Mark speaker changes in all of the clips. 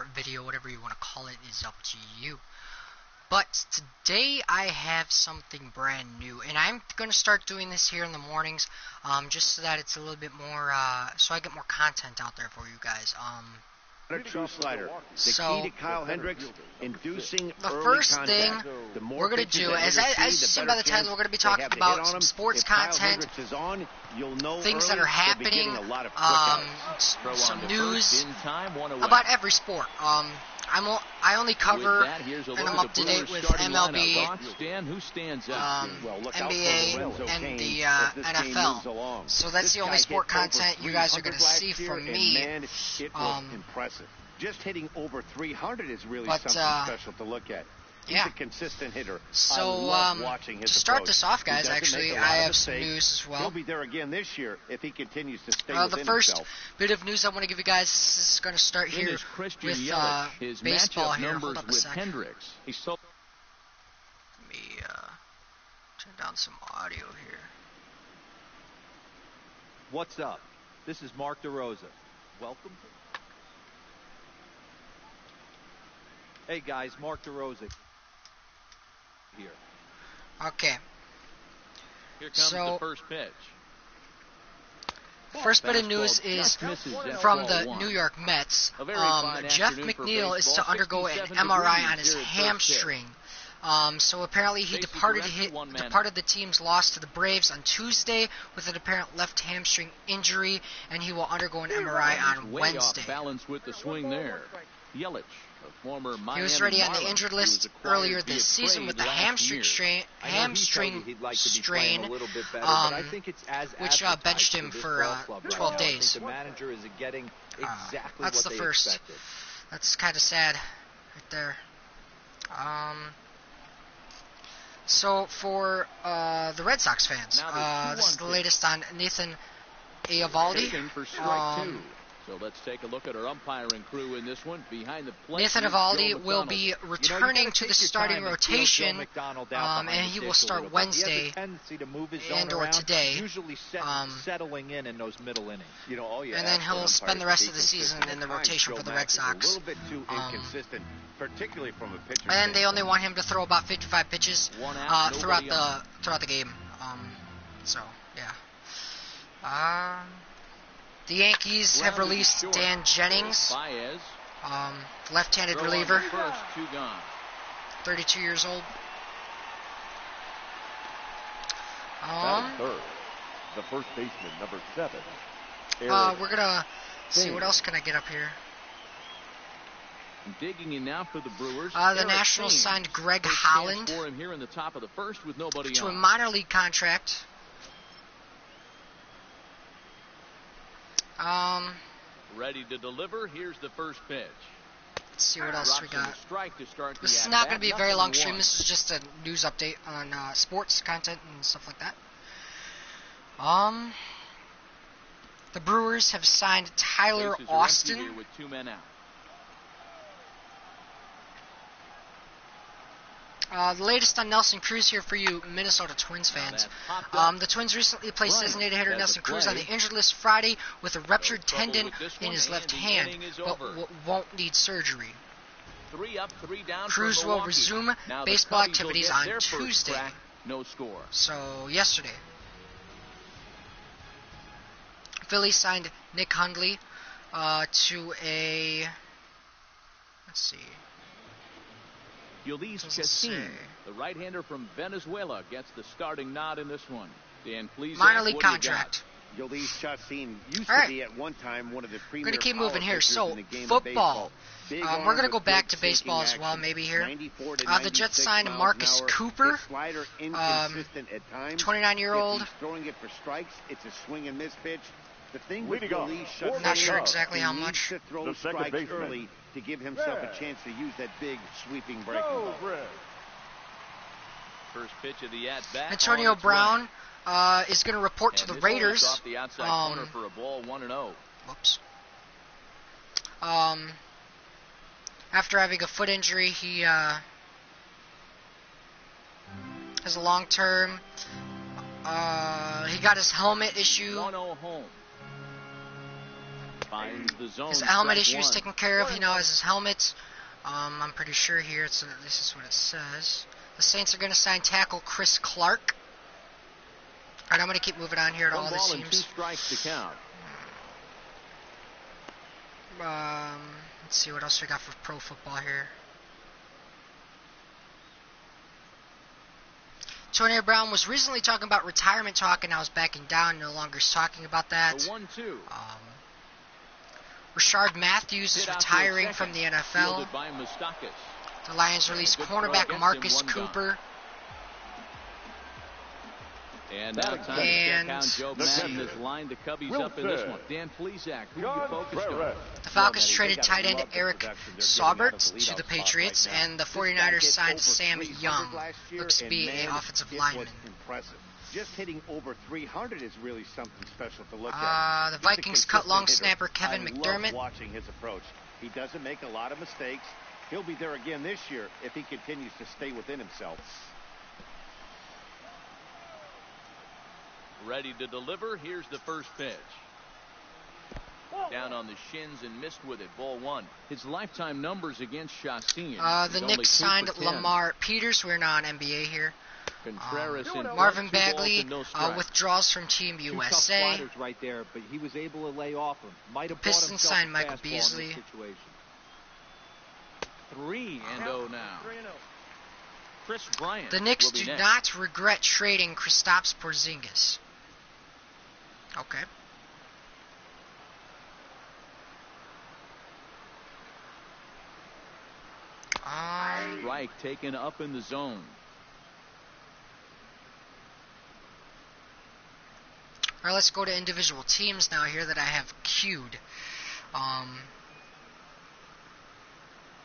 Speaker 1: short video, whatever you want to call it, is up to you. But today I have something brand new, and I'm going to start doing this here in the mornings, just so that it's a little bit more, so I get more content out there for you guys.
Speaker 2: A true slider.
Speaker 1: So,
Speaker 2: the key to Kyle Hendricks, inducing
Speaker 1: the
Speaker 2: early
Speaker 1: first
Speaker 2: contact.
Speaker 1: thing
Speaker 2: The more
Speaker 1: we're going to
Speaker 2: pitches
Speaker 1: do,
Speaker 2: that
Speaker 1: as
Speaker 2: hitter
Speaker 1: you
Speaker 2: sees,
Speaker 1: see
Speaker 2: the
Speaker 1: by
Speaker 2: better
Speaker 1: the title,
Speaker 2: chance
Speaker 1: we're going to be
Speaker 2: they
Speaker 1: talking
Speaker 2: have to hit
Speaker 1: about
Speaker 2: on
Speaker 1: some
Speaker 2: him.
Speaker 1: sports
Speaker 2: If Kyle
Speaker 1: content,
Speaker 2: Hendricks is on, you'll know
Speaker 1: things that
Speaker 2: early
Speaker 1: are
Speaker 2: they'll be
Speaker 1: happening,
Speaker 2: getting a lot of quick outs.
Speaker 1: some news about every sport. I only cover, and I'm up to date with MLB, NBA, and the NFL. So that's the only sport content you guys are going to see from me.
Speaker 2: Man, it was impressive. Just hitting over 300 is really something special to look at. He's a consistent hitter.
Speaker 1: So,
Speaker 2: I love watching his
Speaker 1: to start
Speaker 2: approach.
Speaker 1: this off, guys, actually, I have some news as well.
Speaker 2: He'll be there again this year if he continues to stay
Speaker 1: The
Speaker 2: within
Speaker 1: first
Speaker 2: himself.
Speaker 1: bit of news I want to give you guys is going to start here with baseball here. Hold up a second. Let me turn down some audio here.
Speaker 3: What's up? This is Mark DeRosa. Welcome. Hey guys, Mark DeRosa here.
Speaker 1: Okay.
Speaker 4: Here comes the first pitch.
Speaker 1: First bit of news is from the New York Mets. Jeff McNeil is to undergo an MRI on his hamstring. So apparently he departed the team's loss to the Braves on Tuesday with an apparent left hamstring injury, and he will undergo an MRI on Wednesday.
Speaker 4: Balance with the swing there. Yelich, a former Miami
Speaker 1: he was already on the
Speaker 4: Marlin,
Speaker 1: injured list earlier this season with the hamstring strain, which benched him for 12 days.
Speaker 3: The manager is getting exactly
Speaker 1: that's
Speaker 3: what
Speaker 1: the
Speaker 3: they
Speaker 1: first.
Speaker 3: expected.
Speaker 1: That's kind of sad, right there. So for the Red Sox fans, this is the latest on Nathan Eovaldi.
Speaker 4: So let's take a look at our umpiring crew in this one. Behind the plate,
Speaker 1: Nathan Eovaldi will be returning to the starting rotation, and he will start Wednesday and or today.
Speaker 3: Settling in those middle innings.
Speaker 1: And then he'll spend the rest of the season in the rotation for the Red Sox.
Speaker 2: Particularly from a pitcher.
Speaker 1: And they only want him to throw about 55 pitches throughout the game. So yeah. The Yankees have released Dan Jennings, left-handed reliever, 32 years old.
Speaker 5: The first baseman, number 7.
Speaker 1: We're gonna see what else can I get up here.
Speaker 4: Digging in now for the Brewers.
Speaker 1: The Nationals signed Greg Holland
Speaker 4: for him here in the top of the first with nobody
Speaker 1: to
Speaker 4: on.
Speaker 1: a minor league contract.
Speaker 4: Ready to deliver. Here's the first pitch.
Speaker 1: Let's see what else we got.
Speaker 4: To
Speaker 1: this is not going to be a very long stream. This is just a news update on sports content and stuff like that. The Brewers have signed Tyler Austin.
Speaker 4: With 2 men out.
Speaker 1: The latest on Nelson Cruz here for you Minnesota Twins fans. The Twins recently placed designated hitter Nelson Cruz on the injured list Friday with a ruptured tendon in his left hand, but won't need surgery.
Speaker 4: 3 up, 3 down.
Speaker 1: Cruz will resume baseball activities on Tuesday.
Speaker 4: No score.
Speaker 1: So yesterday. Phillies signed Nick Hundley to a... Let's see...
Speaker 4: Yulise Chacin, the right-hander from Venezuela, gets the starting nod in this one. Dan, please.
Speaker 1: Minor league contract.
Speaker 2: Yulise Chacin used to be at one time one of the premier.
Speaker 1: We're gonna keep moving here. So football. We're gonna go back to baseball as well, maybe here. The Jets signed Marcus Cooper, 29-year-old.
Speaker 2: Throwing it for strikes. It's a swing and miss pitch. The thing
Speaker 5: with
Speaker 1: I'm not sure exactly how much.
Speaker 2: To throw strikes early to give himself a chance to use that big sweeping breaking ball.
Speaker 4: First pitch of the at-bat.
Speaker 1: Antonio Brown is going to report to the Raiders.
Speaker 4: Off the outside corner for a ball, 1-0.
Speaker 1: Whoops. After having a foot injury, he has a long-term. He got his helmet issue.
Speaker 4: 1-0 home. Finds the zone.
Speaker 1: His helmet
Speaker 4: strike
Speaker 1: issue is
Speaker 4: one.
Speaker 1: taken care of. He now has his helmet. I'm pretty sure here this is what it says. The Saints are going to sign tackle Chris Clark. All right, I'm going to keep moving on here to all the
Speaker 4: One ball and two
Speaker 1: teams.
Speaker 4: strikes to count.
Speaker 1: Let's see what else we got for pro football here. Antonio Brown was recently talking about retirement talk, and now is backing down, no longer is talking about that.
Speaker 4: The 1-2.
Speaker 1: Rashard Matthews is retiring from the NFL.
Speaker 4: Fielded by Moustakis.
Speaker 1: The Lions released cornerback Marcus Cooper.
Speaker 4: And now time to check out Joe Madden has lined the Cubbies up in this one. Dan Plesac, who are you focused on?
Speaker 1: The Falcons traded tight end Eric Saubert to the Patriots, and the 49ers signed Sam Young. Looks to be an offensive lineman.
Speaker 2: Just hitting over 300 is really something special to look at.
Speaker 1: The Vikings cut long snapper Kevin McDermott.
Speaker 2: I love watching his approach. He doesn't make a lot of mistakes. He'll be there again this year if he continues to stay within himself.
Speaker 4: Ready to deliver. Here's the first pitch. Down on the shins and missed with it. Ball one. His lifetime numbers against Chassin.
Speaker 1: The Knicks signed Lamar Peters. We're not on NBA here. Marvin Bagley withdraws from Team USA.
Speaker 3: Right there, but he was able to lay off him.
Speaker 1: Pistons signed Michael Beasley.
Speaker 4: 3-0 now. Chris Bryant.
Speaker 1: The Knicks do not regret trading Kristaps Porzingis. Okay.
Speaker 4: Strike taken up in the zone.
Speaker 1: All right, let's go to individual teams now here that I have queued.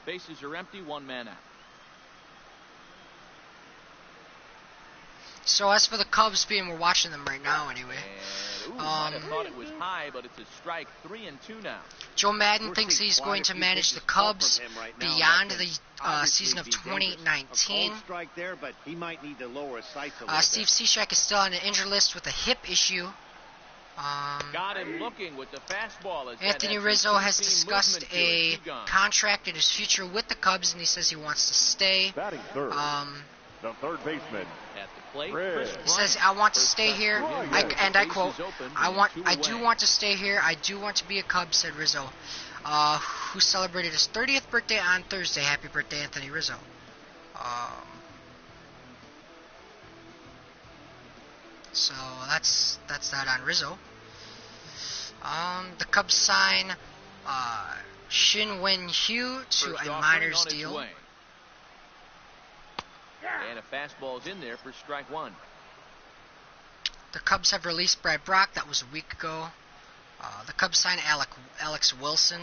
Speaker 4: Bases are empty, one man out.
Speaker 1: So as for the Cubs being, we're watching them right now anyway.
Speaker 4: Might have thought it was high, but it's a strike. 3-2 now.
Speaker 1: Joe Madden thinks he's going to manage the Cubs beyond the season of 2019. Steve Cishek is still on an injured list with a hip issue.
Speaker 4: Got him looking with the fastball.
Speaker 1: Anthony Rizzo has discussed a contract and his future with the Cubs, and he says he wants to stay.
Speaker 5: Batting third. The third baseman.
Speaker 4: At the plate,
Speaker 1: he says, "I want to stay here," and I quote, "I do want to stay here. I do want to be a Cub," said Rizzo, who celebrated his 30th birthday on Thursday. Happy birthday, Anthony Rizzo. So that's that on Rizzo. The Cubs sign Shin Wen Hugh to a minors deal.
Speaker 4: And a fastball's in there for strike one.
Speaker 1: The Cubs have released Brad Brock. That was a week ago. The Cubs signed Alex Wilson.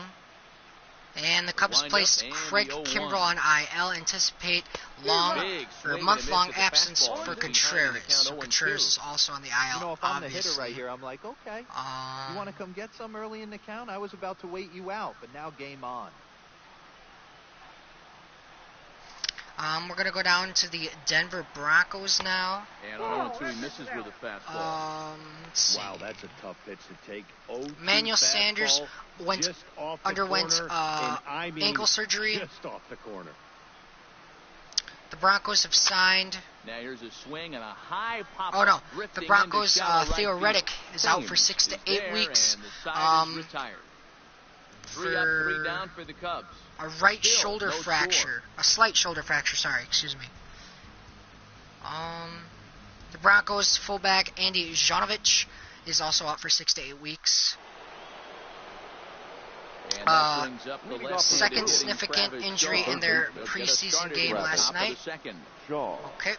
Speaker 1: And the Cubs placed Craig Kimbrell on IL. Anticipate month-long absence for Contreras. So Contreras is also on the IL.
Speaker 3: You know, if I'm the hitter right here, I'm like, okay, you want to come get some early in the count? I was about to wait you out, but now game on.
Speaker 1: We're going to go down to the Denver Broncos now.
Speaker 4: And on 0-2, he misses with a fastball.
Speaker 2: Wow, that's a tough pitch to take.
Speaker 1: Manuel Sanders underwent ankle surgery.
Speaker 2: Just off the corner.
Speaker 1: The Broncos have signed.
Speaker 4: Now here's a swing and a high pop.
Speaker 1: Oh no, the Broncos Theo Reddick is out for 6 to 8 weeks.
Speaker 4: Retired. 3 down for the Cubs.
Speaker 1: A right shoulder fracture. A slight shoulder fracture, sorry, excuse me. The Broncos fullback Andy Janovich is also out for 6 to 8 weeks. Second significant injury in their preseason game last night. Okay.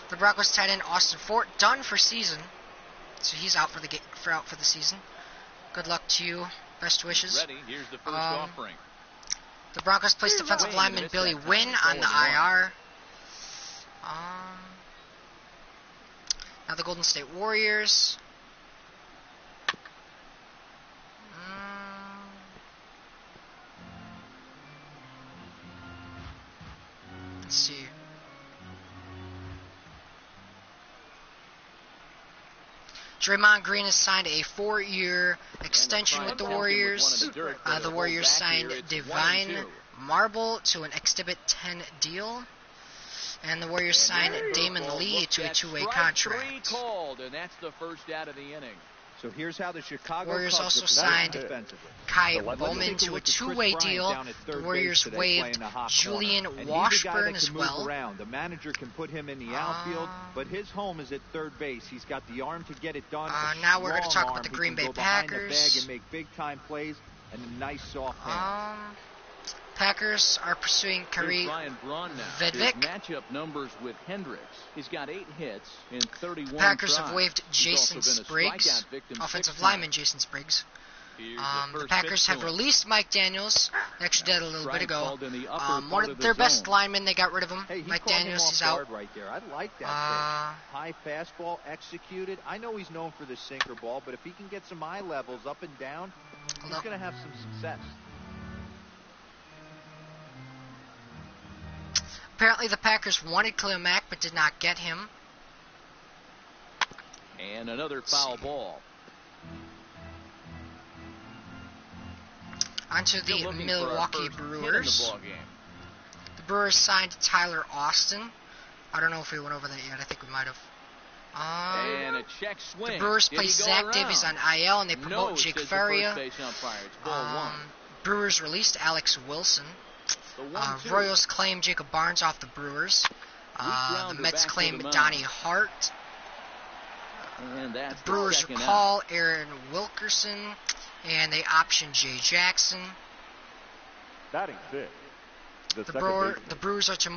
Speaker 1: The Broncos tight end Austin Fort done for season, so he's out for the season. Good luck to you. Best wishes.
Speaker 4: Here's the first offering.
Speaker 1: The Broncos placed defensive lineman Billy Wynn on the IR. Now the Golden State Warriors. Let's see. Draymond Green has signed a 4-year extension with the Warriors. The Warriors signed Divine Marble to an Exhibit 10 deal. And the Warriors signed Damon Lee to a 2-way contract.
Speaker 4: Called, and that's the first out of the inning.
Speaker 3: So here's how the Chicago
Speaker 1: Warriors
Speaker 3: Cubs
Speaker 1: also signed Kai Bowman to a 2-way deal. The Warriors waived Julian Washburn as well.
Speaker 3: The manager can put him in the outfield, but his home is at third base. He's got the arm to get it done.
Speaker 1: Now we're going to talk about the Green Bay Packers.
Speaker 3: And make big-time plays and a nice soft hand.
Speaker 1: Packers are pursuing Kari Vedvik.
Speaker 4: Matchup numbers with Hendricks. He's got 8 hits in 31
Speaker 1: The Packers
Speaker 4: tries.
Speaker 1: have waived Jason Spriggs, offensive lineman Jason Spriggs. The Packers have released Mike Daniels. They actually did a little bit ago. One of their best linemen, they got rid of him. Mike Daniels, he's out.
Speaker 3: Right there. I like that pitch. High fastball executed. I know he's known for the sinker ball, but if he can get some eye levels up and down, he's going to have some success.
Speaker 1: Apparently the Packers wanted Khalil Mack but did not get him.
Speaker 4: And another foul ball.
Speaker 1: Onto the Milwaukee Brewers. The Brewers signed Tyler Austin. I don't know if we went over that yet. I think we might have.
Speaker 4: And a check swing.
Speaker 1: The Brewers play Zach Davies on IL and they promote Jake Faria. Brewers released Alex Wilson. Royals claim Jacob Barnes off the Brewers. The Mets claim Donnie Hart. The Brewers recall Aaron Wilkerson, and they option Jay Jackson.
Speaker 5: Batting fifth.
Speaker 1: The Brewers are to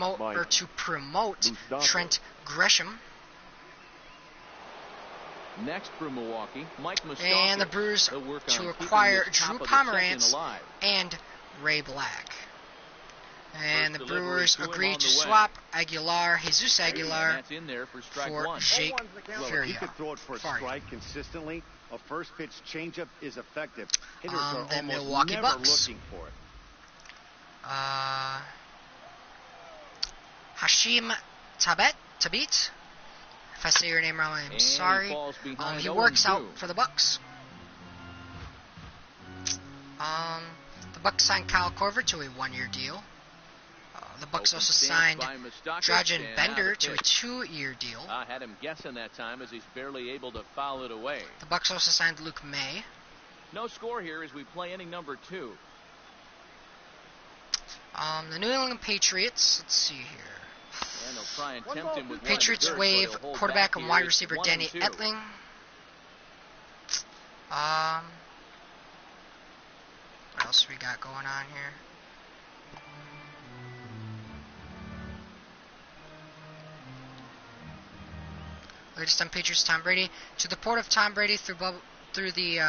Speaker 1: promote Trent Gresham.
Speaker 4: Next for Milwaukee, Mike Mustafa.
Speaker 1: And the Brewers to acquire Drew Pomerantz and Ray Black. And the Brewers agreed to swap Jesus Aguilar, for Jake Faria.
Speaker 2: He could throw it for a strike consistently. A first pitch changeup is effective. Hitters are
Speaker 1: the
Speaker 2: almost
Speaker 1: Milwaukee
Speaker 2: never
Speaker 1: Bucks.
Speaker 2: looking for it.
Speaker 1: Hashim Tabit. If I say your name wrong, I'm sorry. He works out for the Bucks. The Bucks signed Kyle Korver to a 1-year deal. The Bucks also signed Dragan Bender to a 2-year deal.
Speaker 4: I had him guessing that time as he's barely able to foul it away.
Speaker 1: The Bucks also signed Luke May.
Speaker 4: No score here as we play inning number 2.
Speaker 1: The New England Patriots, let's see here.
Speaker 4: And they'll try and tempt him with
Speaker 1: Patriots waive quarterback and wide receiver Danny Etling. What else we got going on here? Latest on Patriots, Tom Brady. To the port of Tom Brady through the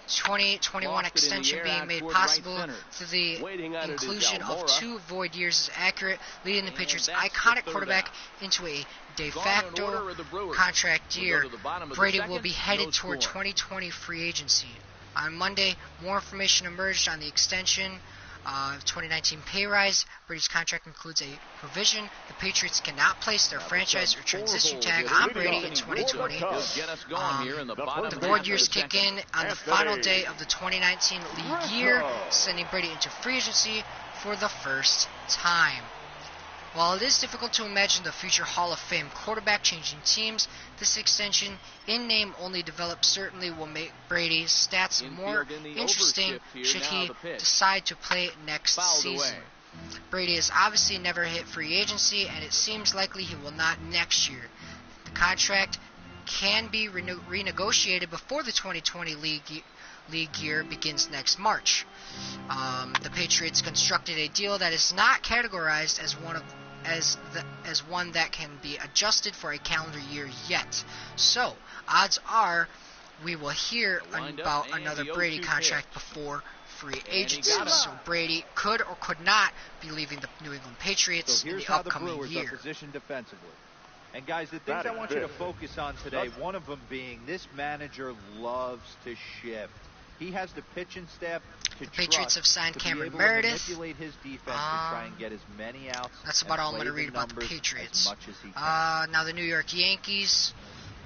Speaker 1: 2021 extension being made possible through the inclusion of 2 void years is accurate, leading the Patriots' iconic quarterback into a de facto contract year. Brady will be headed toward 2020 free agency. On Monday, more information emerged on the extension. 2019 pay rise. Brady's contract includes a provision the Patriots cannot place their franchise or transition tag on Brady in 2020. The void years kick in on the final day of the 2019 league year, sending Brady into free agency for the first time. While it is difficult to imagine the future Hall of Fame quarterback changing teams, this extension, in name only developed, certainly will make Brady's stats more interesting should he decide to play next season. Brady has obviously never hit free agency, and it seems likely he will not next year. The contract can be renegotiated before the 2020 league year begins next March. The Patriots constructed a deal that is not categorized as one that can be adjusted for a calendar year yet. So, odds are we will hear about another Brady contract before free agency. So Brady could or could not be leaving the New England Patriots in the upcoming year.
Speaker 3: Position defensively. And guys, the things I want you to focus on today, one of them being this manager loves to shift. He has the pitching staff to
Speaker 1: Patriots have signed Cameron Meredith.
Speaker 3: Manipulate his defense to try and get as many outs.
Speaker 1: That's about all I'm going to read about the Patriots. Now the New York Yankees.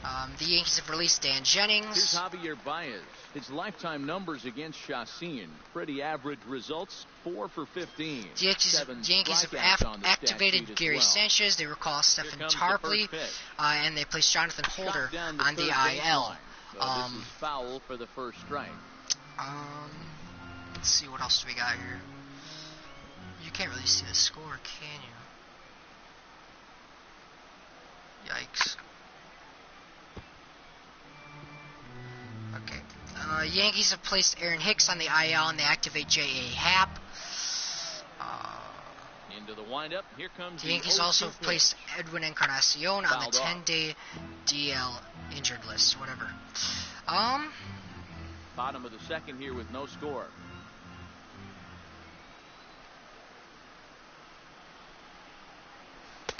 Speaker 1: The Yankees have released Dan Jennings.
Speaker 4: Here's Javier Baez. His lifetime numbers against Chacin. Pretty average results, 4 for 15.
Speaker 1: The Yankees have activated Gary Sanchez. They recall Stephen Tarpley, and they placed Jonathan Holder on the IL.
Speaker 4: This is foul for the first strike.
Speaker 1: Let's see, what else do we got here? You can't really see the score, can you? Yikes. Okay. Yankees have placed Aaron Hicks on the IL, and they activate J.A. Happ.
Speaker 4: Into the windup. Here comes
Speaker 1: the Yankees also have placed Edwin Encarnacion on the 10-day DL injured list, whatever.
Speaker 4: Bottom of the second here with no score.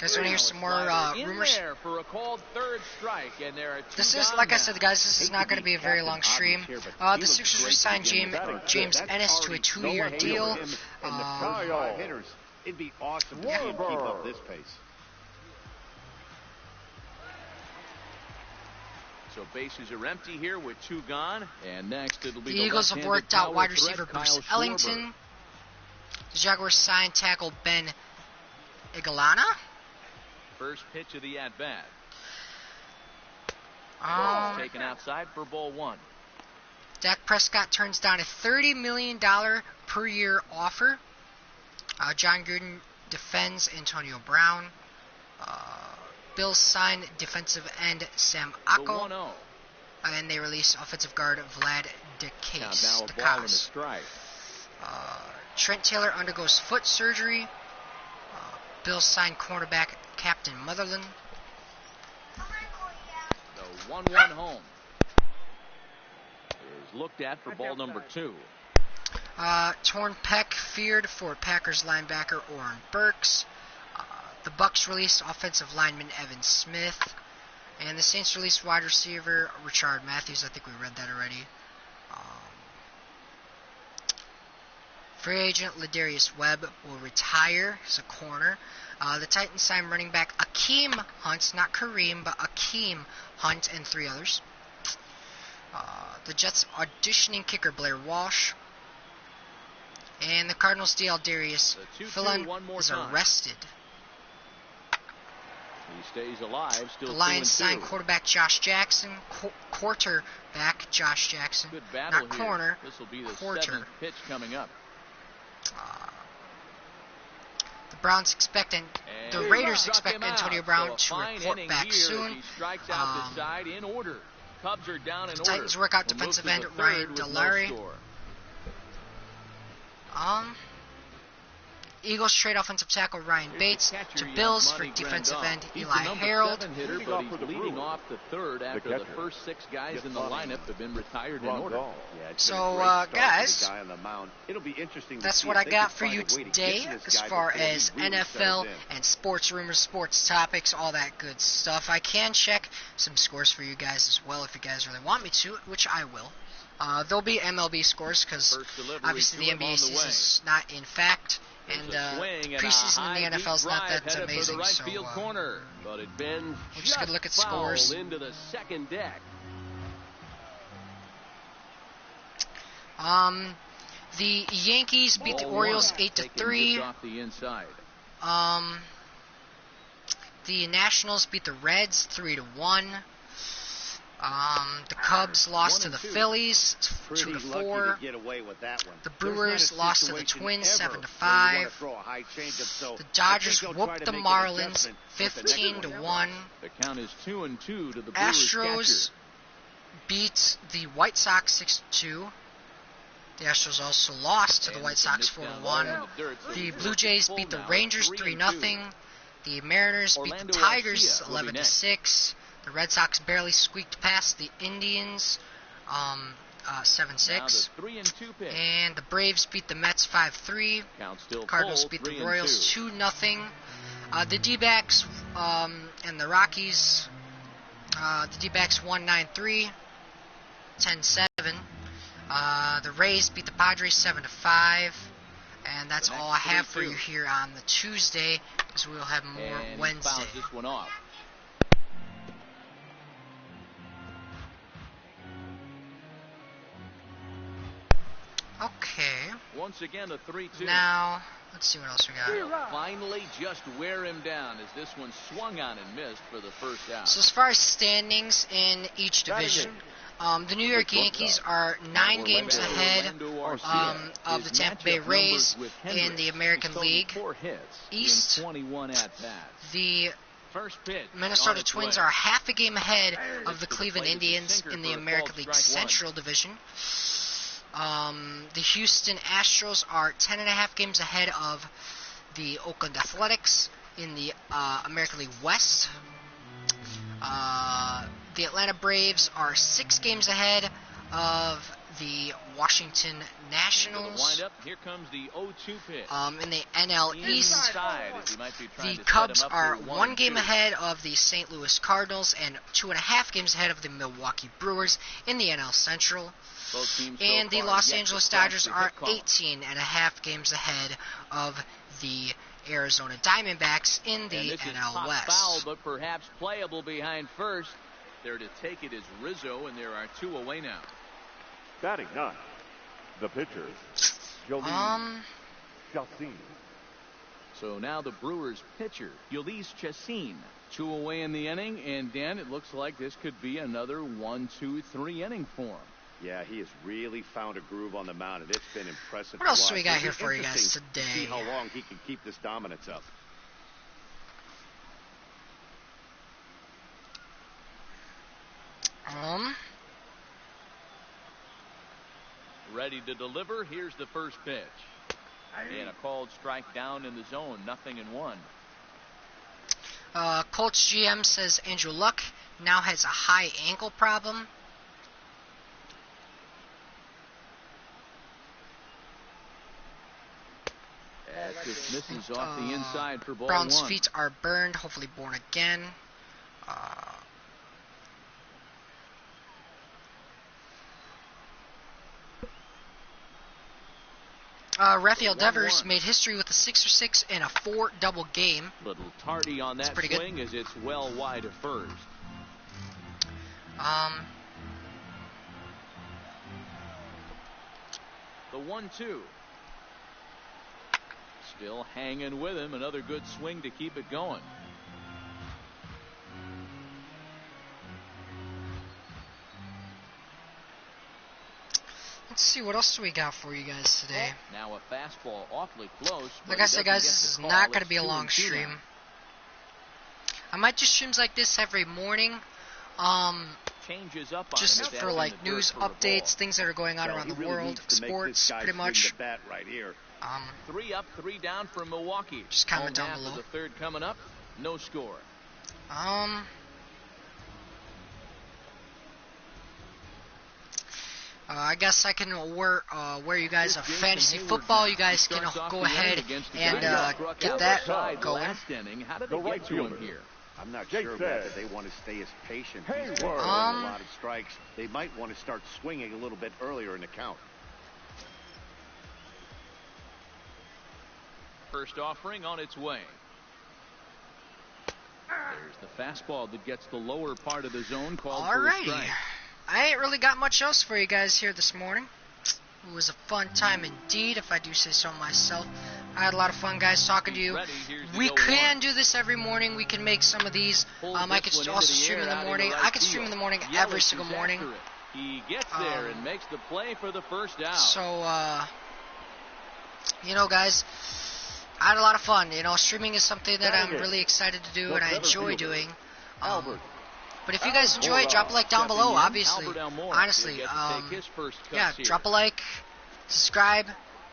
Speaker 1: Guys, want to hear some more rumors?
Speaker 4: For a called third strike, and there are
Speaker 1: this is, like I said, guys, this is not going to be a very long stream. The Sixers just signed James Ennis to a 2-year deal.
Speaker 2: It'd be awesome to see him keep up this pace.
Speaker 4: So bases are empty here with 2 gone. And next it'll be
Speaker 1: the Eagles have worked out wide receiver Bruce Ellington. The Jaguars signed tackle Ben Igualana.
Speaker 4: First pitch of the at-bat. Taken outside for ball 1.
Speaker 1: Dak Prescott turns down a $30 million per year offer. John Gruden defends Antonio Brown. Bills sign defensive end Sam Acko. And they release offensive guard Vlad Decas. Trent Taylor undergoes foot surgery. Bills sign cornerback Captain Motherland.
Speaker 4: The 1-1 home is looked at for ball number 2.
Speaker 1: Torn pec feared for Packers linebacker Oren Burks. The Bucks released offensive lineman Evan Smith. And the Saints released wide receiver Richard Matthews. I think we read that already. Free agent Ladarius Webb will retire as a corner. The Titans signed running back Akeem Hunt, not Kareem, but Akeem Hunt and 3 others. The Jets auditioning kicker Blair Walsh. And the Cardinals DL Darius Philon is arrested.
Speaker 4: He stays alive. Still
Speaker 1: the Lions signed quarterback Josh Jackson, quarterback Josh Jackson,
Speaker 4: good battle
Speaker 1: not corner.
Speaker 4: This will be the 7th pitch coming up.
Speaker 1: The Browns expect the Raiders expect Antonio Brown to report back soon.
Speaker 4: He strikes out the side in order. Cubs are down in
Speaker 1: the Titans work out defensive end Ryan Delary. Eagles trade offensive tackle Ryan Bates to Bills for defensive end Eli Harold.
Speaker 4: Hitter, but he's leading off the third after the first 6 guys in the lineup have been retired in order.
Speaker 1: So, guys, that's what I got for you today as far as NFL and sports rumors, sports topics, all that good stuff. I can check some scores for you guys as well if you guys really want me to, which I will. There'll be MLB scores because obviously the NBA season is not in fact. And preseason in the NFL is not that amazing, so we're just going to look at scores.
Speaker 4: Into the second deck.
Speaker 1: The Yankees beat the Orioles 8-3. The Nationals beat the Reds 3-1. The Cubs lost to the Phillies 2-4. The Brewers lost to the Twins 7-5. The Dodgers whooped the Marlins 15-1.
Speaker 4: The count is 2-2 to the Brewers.
Speaker 1: Astros beat the White Sox 6-2. The Astros also lost to the White Sox 4-1. The Blue Jays beat the Rangers 3-0. The Mariners beat the Tigers 11-6. The Red Sox barely squeaked past the Indians 7-6. And the Braves beat the Mets 5-3. Cardinals beat the Royals 2-0. The D-backs and the Rockies, the D-backs won 9-3, 10-7. The Rays beat the Padres 7-5. And that's all I have for you here on the Tuesday, because we will have more Wednesday.
Speaker 4: This one off.
Speaker 1: Okay.
Speaker 4: Once again, a 3-2.
Speaker 1: Now, let's see what else we got.
Speaker 4: Finally just wear him down as this one swung on and missed for the first out.
Speaker 1: So as far as standings in each division, the New York Yankees are 9 games ahead of the Tampa Bay Rays in the American League East. The Minnesota Twins are half a game ahead of the Cleveland Indians in the American League Central Division. The Houston Astros are 10.5 games ahead of the Oakland Athletics in the American League West. The Atlanta Braves are 6 games ahead of the Washington Nationals.
Speaker 4: Here comes the 0-2 pitch.
Speaker 1: In the NL East, the Cubs are 1 game ahead of the St. Louis Cardinals and 2.5 games ahead of the Milwaukee Brewers in the NL Central. And the Los Angeles Dodgers are 18.5 games ahead of the Arizona Diamondbacks in the NL West.
Speaker 4: Foul, but perhaps playable behind first. There to take it is Rizzo, and there are 2 away now.
Speaker 5: Batting 9, the pitcher, Jhoulys Chacín.
Speaker 4: So now the Brewers pitcher, Jhoulys Chacín, 2 away in the inning, and Dan, it looks like this could be another 1-2-3 inning for him.
Speaker 2: Yeah, he has really found a groove on the mound, and it's been impressive.
Speaker 1: What else do we got here for you guys today?
Speaker 2: See how long he can keep this dominance up.
Speaker 4: Ready to deliver. Here's the first pitch. And a called strike down in the zone. 0-1.
Speaker 1: Colts GM says Andrew Luck now has a high ankle problem.
Speaker 4: That just misses off the inside for ball
Speaker 1: Brown's
Speaker 4: 1.
Speaker 1: feet are burned, hopefully born again. Rafael Devers made history with a 6-for-6 in a 4 double game.
Speaker 4: Little tardy on that swing
Speaker 1: good.
Speaker 4: as it's well wide of first. The 1-2. Still hanging with him. Another good swing to keep it going.
Speaker 1: Let's see, what else do we got for you guys today?
Speaker 4: Now a fastball awfully close.
Speaker 1: Like I said, guys, this is not going to be a long stream. I might do streams like this every morning.
Speaker 4: Changes up
Speaker 1: just for like news updates, things that are going on around the world, sports, pretty much.
Speaker 2: Right here.
Speaker 4: 3 up, 3 down for Milwaukee.
Speaker 1: Just comment down below.
Speaker 4: The third coming up, no score.
Speaker 1: I guess I can wear you guys a fantasy football. You guys can go ahead and get that going.
Speaker 4: How did they get to him here?
Speaker 2: I'm not sure that they want to stay as patient. He's a lot of strikes. They might want to start swinging a little bit earlier in the count.
Speaker 4: First offering on its way. There's the fastball that gets the lower part of the zone called for a strike.
Speaker 1: I ain't really got much else for you guys here this morning. It was a fun time indeed, if I do say so myself. I had a lot of fun, guys, talking to you. We can do this every morning. We can make some of these. I could also stream in the morning. I can stream in the morning every single morning.
Speaker 4: He gets there and makes the play for the first out.
Speaker 1: So, you know, guys, I had a lot of fun. You know, streaming is something that I'm really excited to do and I enjoy doing. But if you guys enjoy it, drop a like down below, obviously. Honestly, yeah, drop a like, subscribe.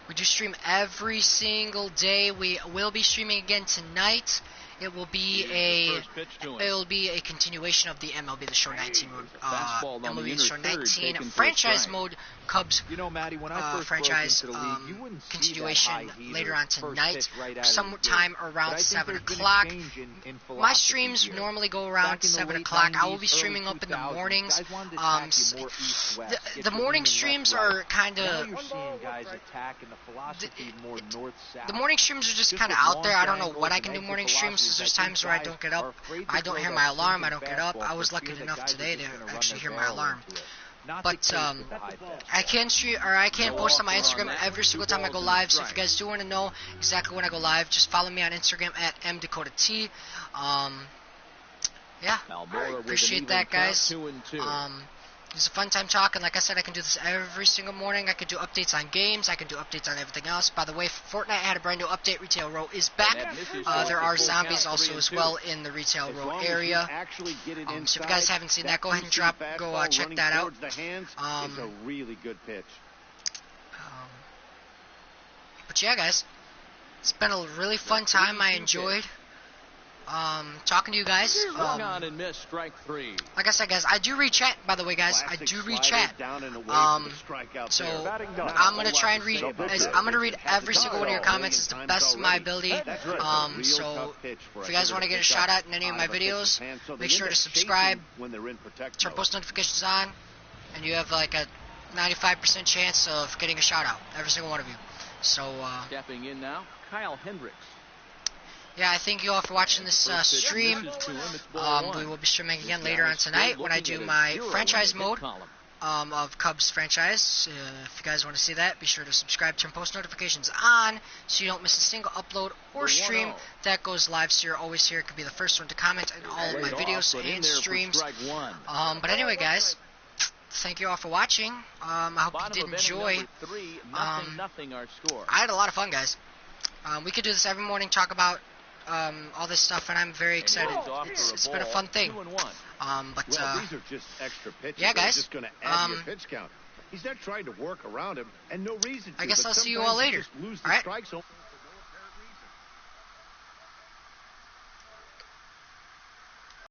Speaker 1: We do stream every single day. We will be streaming again tonight. It will be a continuation of the MLB The Show 19 MLB The Show 19 franchise mode Cubs franchise continuation later on tonight, sometime around 7 o'clock. My streams normally go around 7 o'clock. I will be streaming up in the mornings. The morning streams are kind of the morning streams are just kind of out there. I don't know what I can do morning streams. There's times where I don't get up. I don't hear my alarm. I don't get up. I was lucky enough today to actually hear my alarm. But I can stream, or I can post on my Instagram every single time I go live. So if you guys do want to know exactly when I go live, just follow me on Instagram at mdakotat. Yeah, appreciate that, guys. It was a fun time talking. Like I said, I can do this every single morning. I can do updates on games. I can do updates on everything else. By the way, Fortnite had a brand new update. Retail Row is back. There are zombies also as well in the Retail Row area. So if you guys haven't seen that, go ahead and go check that out.
Speaker 2: It's a really good pitch.
Speaker 1: But yeah, guys, it's been a really fun time. I enjoyed talking to you guys.
Speaker 4: Like
Speaker 1: I said, guys, I do read chat, by the way, guys. I do read chat. So I'm gonna try and read. I'm gonna read every single one of your comments as the best of my ability. So if you guys want to get a shout out in any of my videos, make sure to subscribe, turn post notifications on, and you have like a 95% chance of getting a shout out. Every single one of you. So
Speaker 4: stepping in now, Kyle Hendricks.
Speaker 1: Yeah, I thank you all for watching this stream. We will be streaming again later on tonight when I do my franchise mode of Cubs franchise. If you guys want to see that, be sure to subscribe, turn post notifications on so you don't miss a single upload or stream that goes live, so you're always here. It could be the first one to comment on all of my videos and streams. But anyway, guys, thank you all for watching. I hope you did enjoy. I had a lot of fun, guys. We could do this every morning, talk about all this stuff, and I'm very excited. It's been a fun thing. But
Speaker 2: these are just extra pitches.
Speaker 1: yeah, guys.
Speaker 2: Just going to add to your pitch count. He's not trying to work around him, and no reason to.
Speaker 1: I guess I'll see you all later.
Speaker 2: Lose
Speaker 1: all
Speaker 2: the
Speaker 1: right.
Speaker 2: strike zone.